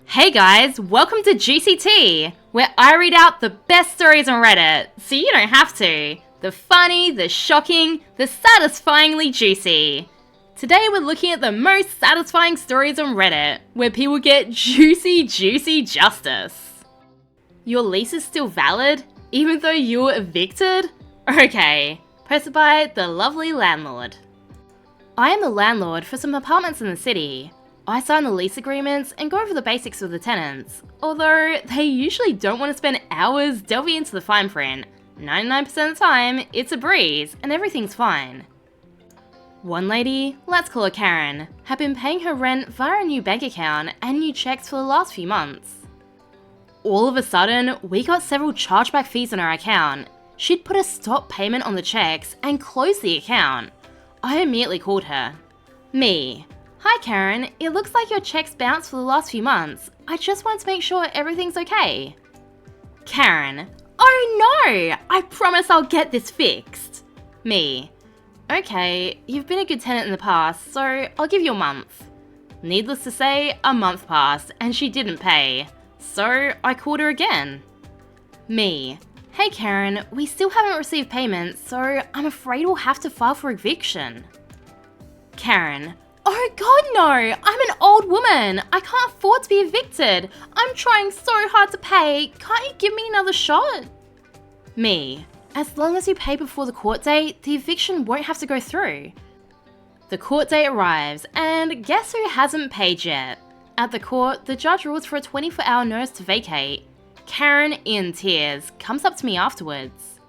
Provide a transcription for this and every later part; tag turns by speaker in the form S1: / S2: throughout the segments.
S1: Hey guys, welcome to Juicy Tea, where I read out the best stories on Reddit, so you don't have to. The funny, the shocking, the satisfyingly juicy. Today we're looking at the most satisfying stories on Reddit, where people get juicy justice. Your lease is still valid, even though you were evicted? Okay, posted by the lovely landlord. I am the landlord for some apartments in the city. I sign the lease agreements and go over the basics with the tenants, although they usually don't want to spend hours delving into the fine print. 99% of the time, it's a breeze and everything's fine. One lady, let's call her Karen, had been paying her rent via a new bank account and new checks for the last few months. All of a sudden, we got several chargeback fees on our account. She'd put a stop payment on the checks and closed the account. I immediately called her. Me. Hi Karen, it looks like your checks bounced for the last few months. I just wanted to make sure everything's okay. Karen. Oh no! I promise I'll get this fixed. Me. Okay, you've been a good tenant in the past, so I'll give you a month. Needless to say, a month passed and she didn't pay. So I called her again. Me. Hey Karen, we still haven't received payment, so I'm afraid we'll have to file for eviction. Karen. Oh god no! I'm an old woman! I can't afford to be evicted! I'm trying so hard to pay! Can't you give me another shot? Me. As long as you pay before the court date, the eviction won't have to go through. The court date arrives, and guess who hasn't paid yet? At the court, the judge rules for a 24-hour notice to vacate. Karen, in tears, comes up to me afterwards.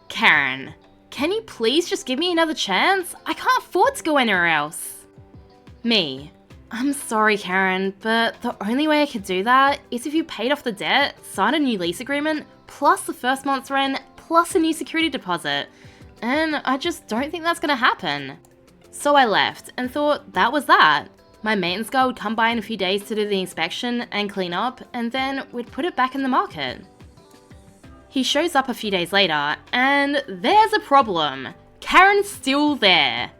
S1: Karen. Can you please just give me another chance? I can't afford to go anywhere else. Me. I'm sorry Karen, but the only way I could do that is if you paid off the debt, signed a new lease agreement, plus the first month's rent, plus a new security deposit. And I just don't think that's gonna happen. So I left and thought that was that. My maintenance guy would come by in a few days to do the inspection and clean up, and then we'd put it back in the market. He shows up a few days later, and there's a problem. Karen's still there.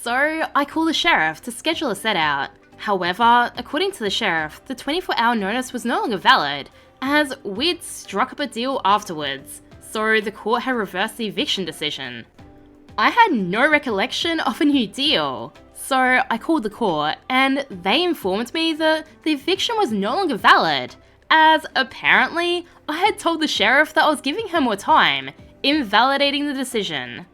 S1: So I call the sheriff to schedule a set out. However, according to the sheriff, the 24-hour notice was no longer valid, as we'd struck up a deal afterwards, so the court had reversed the eviction decision. I had no recollection of a new deal, so I called the court and they informed me that the eviction was no longer valid, as apparently I had told the sheriff that I was giving her more time, invalidating the decision.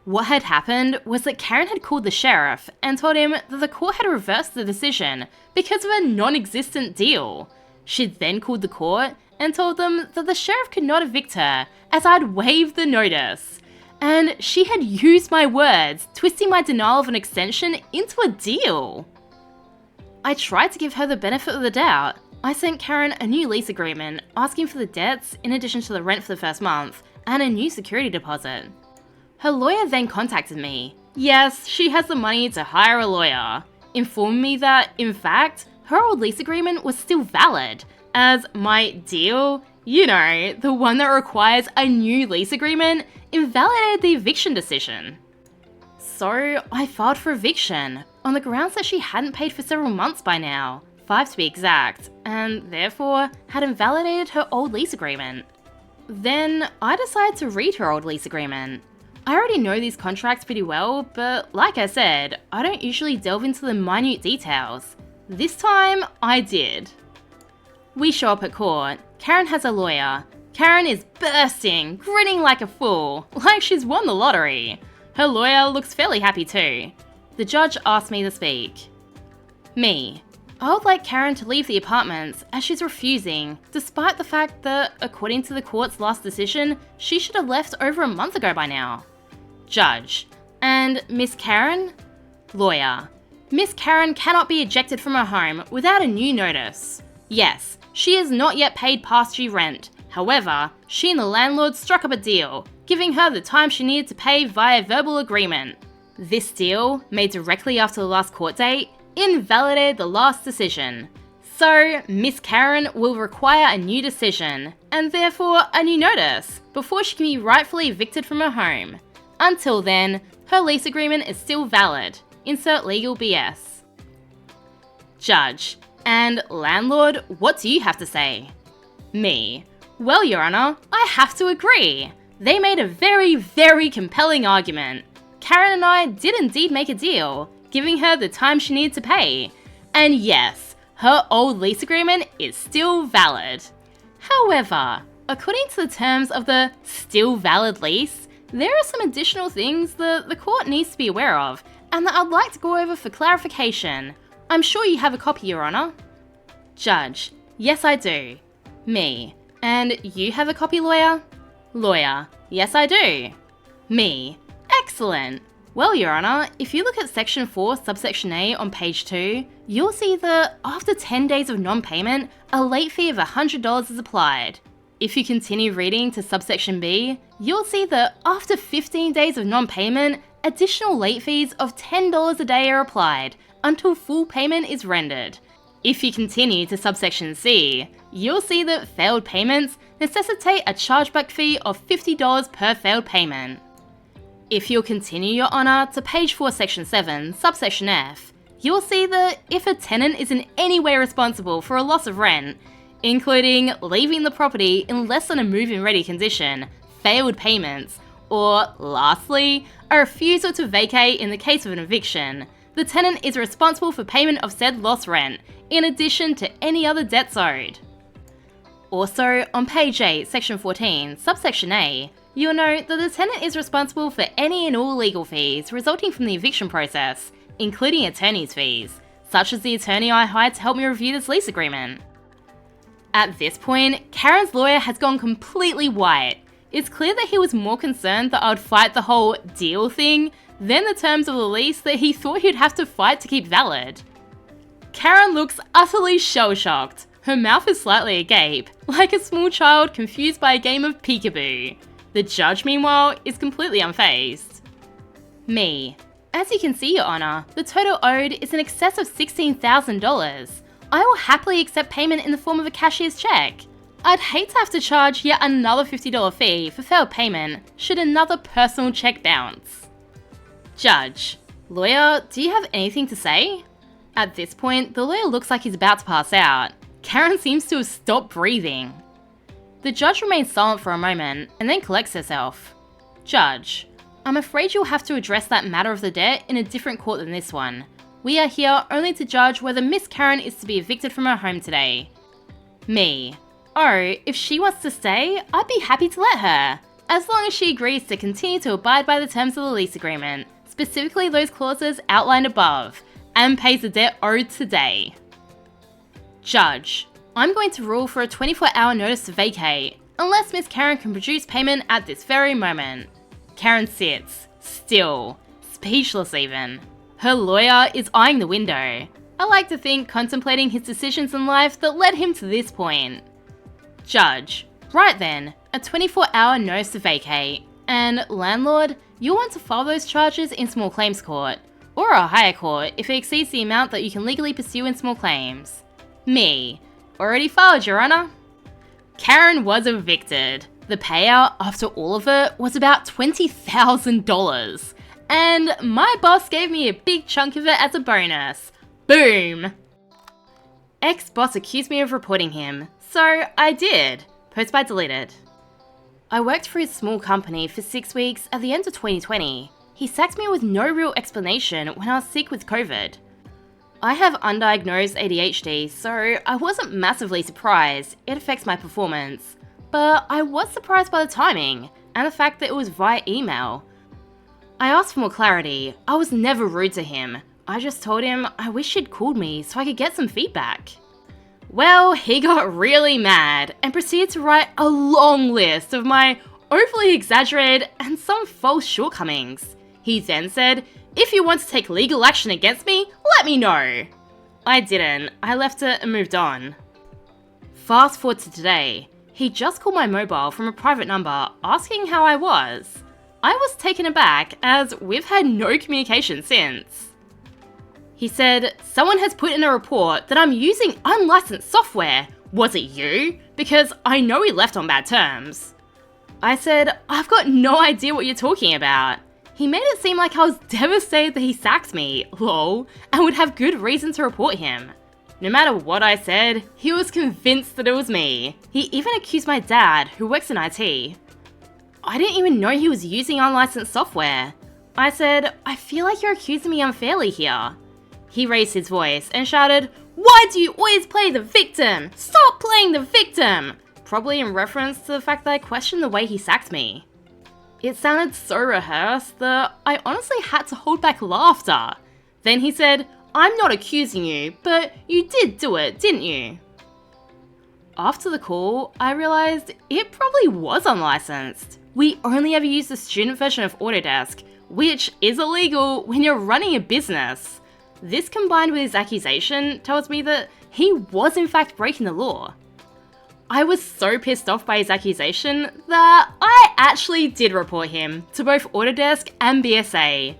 S1: What had happened was that Karen had called the sheriff and told him that the court had reversed the decision because of a non-existent deal. She'd then called the court and told them that the sheriff could not evict her as I'd waived the notice. And she had used my words, twisting my denial of an extension into a deal. I tried to give her the benefit of the doubt. I sent Karen a new lease agreement asking for the debts in addition to the rent for the first month and a new security deposit. Her lawyer then contacted me. Yes, she has the money to hire a lawyer, informing me that, in fact, her old lease agreement was still valid, as my deal, you know, the one that requires a new lease agreement, invalidated the eviction decision. So I filed for eviction, on the grounds that she hadn't paid for several months by now, 5 to be exact, and therefore had invalidated her old lease agreement. Then I decided to read her old lease agreement. I already know these contracts pretty well, but like I said, I don't usually delve into the minute details. This time, I did. We show up at court. Karen has a lawyer. Karen is bursting, grinning like a fool, like she's won the lottery. Her lawyer looks fairly happy too. The judge asked me to speak. Me. I would like Karen to leave the apartments as she's refusing, despite the fact that, according to the court's last decision, she should have left over a month ago by now. Judge. And Miss Karen? Lawyer. Miss Karen cannot be ejected from her home without a new notice. Yes, she has not yet paid past due rent. However, she and the landlord struck up a deal, giving her the time she needed to pay via verbal agreement. This deal, made directly after the last court date, invalidated the last decision. So, Miss Karen will require a new decision, and therefore a new notice, before she can be rightfully evicted from her home. Until then, her lease agreement is still valid. Insert legal BS. Judge. And landlord, what do you have to say? Me. Well, Your Honour, I have to agree. They made a very, very compelling argument. Karen and I did indeed make a deal, giving her the time she needed to pay. And yes, her old lease agreement is still valid. However, according to the terms of the still valid lease, there are some additional things the court needs to be aware of, and that I'd like to go over for clarification. I'm sure you have a copy, Your Honour. Judge. Yes, I do. Me. And you have a copy, lawyer? Lawyer. Yes, I do. Me. Excellent. Well, Your Honour, if you look at Section 4, Subsection A on page 2, you'll see that after 10 days of non-payment, a late fee of $100 is applied. If you continue reading to Subsection B, you'll see that after 15 days of non-payment, additional late fees of $10 a day are applied until full payment is rendered. If you continue to Subsection C, you'll see that failed payments necessitate a chargeback fee of $50 per failed payment. If you'll continue, Your Honour, to page 4, Section 7, Subsection F, you'll see that if a tenant is in any way responsible for a loss of rent, including leaving the property in less than a move-in ready condition, failed payments, or lastly, a refusal to vacate in the case of an eviction, the tenant is responsible for payment of said lost rent, in addition to any other debts owed. Also, on page 8, Section 14, Subsection A, you'll note that the tenant is responsible for any and all legal fees resulting from the eviction process, including attorney's fees, such as the attorney I hired to help me review this lease agreement. At this point, Karen's lawyer has gone completely white. It's clear that he was more concerned that I would fight the whole deal thing than the terms of the lease that he thought he'd have to fight to keep valid. Karen looks utterly shell-shocked. Her mouth is slightly agape, like a small child confused by a game of peekaboo. The judge, meanwhile, is completely unfazed. Me. As you can see, Your Honour, the total owed is in excess of $16,000. I will happily accept payment in the form of a cashier's check. I'd hate to have to charge yet another $50 fee for failed payment should another personal check bounce. Judge. Lawyer, do you have anything to say? At this point, the lawyer looks like he's about to pass out. Karen seems to have stopped breathing. The judge remains silent for a moment and then collects herself. Judge. I'm afraid you'll have to address that matter of the debt in a different court than this one. We are here only to judge whether Miss Karen is to be evicted from her home today. Me. Oh, if she wants to stay, I'd be happy to let her, as long as she agrees to continue to abide by the terms of the lease agreement, specifically those clauses outlined above, and pays the debt owed today. Judge. I'm going to rule for a 24-hour notice to vacate, unless Miss Karen can produce payment at this very moment. Karen sits, still, speechless even. Her lawyer is eyeing the window. I like to think contemplating his decisions in life that led him to this point. Judge. Right then, a 24-hour notice to vacate. And landlord, you'll want to file those charges in small claims court, or a higher court if it exceeds the amount that you can legally pursue in small claims. Me. Already filed, Your Honour. Karen was evicted. The payout after all of it was about $20,000. And my boss gave me a big chunk of it as a bonus. Boom! Ex-boss accused me of reporting him, so I did. Post by deleted. I worked for his small company for 6 weeks at the end of 2020. He sacked me with no real explanation when I was sick with COVID. I have undiagnosed ADHD, so I wasn't massively surprised it affects my performance. But I was surprised by the timing, and the fact that it was via email. I asked for more clarity. I was never rude to him. I just told him I wish he'd called me so I could get some feedback. Well, he got really mad and proceeded to write a long list of my overly exaggerated and some false shortcomings. He then said, "If you want to take legal action against me, let me know." I didn't. I left it and moved on. Fast forward to today. He just called my mobile from a private number asking how I was. I was taken aback as we've had no communication since. He said, "Someone has put in a report that I'm using unlicensed software. Was it you? Because I know we left on bad terms." I said, "I've got no idea what you're talking about." He made it seem like I was devastated that he sacked me, lol, and would have good reason to report him. No matter what I said, he was convinced that it was me. He even accused my dad, who works in IT. I didn't even know he was using unlicensed software. I said, I feel like you're accusing me unfairly here. He raised his voice and shouted, "Why do you always play the victim? Stop playing the victim!" Probably in reference to the fact that I questioned the way he sacked me. It sounded so rehearsed that I honestly had to hold back laughter. Then he said, "I'm not accusing you, but you did do it, didn't you?" After the call, I realized it probably was unlicensed. We only ever use the student version of Autodesk, which is illegal when you're running a business. This combined with his accusation tells me that he was in fact breaking the law. I was so pissed off by his accusation that I actually did report him to both Autodesk and BSA.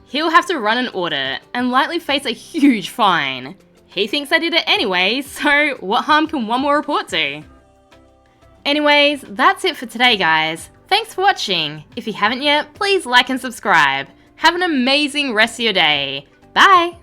S1: He'll have to run an audit and likely face a huge fine. He thinks I did it anyway, so what harm can one more report do? Anyways, that's it for today, guys. Thanks for watching. If you haven't yet, please like and subscribe. Have an amazing rest of your day. Bye!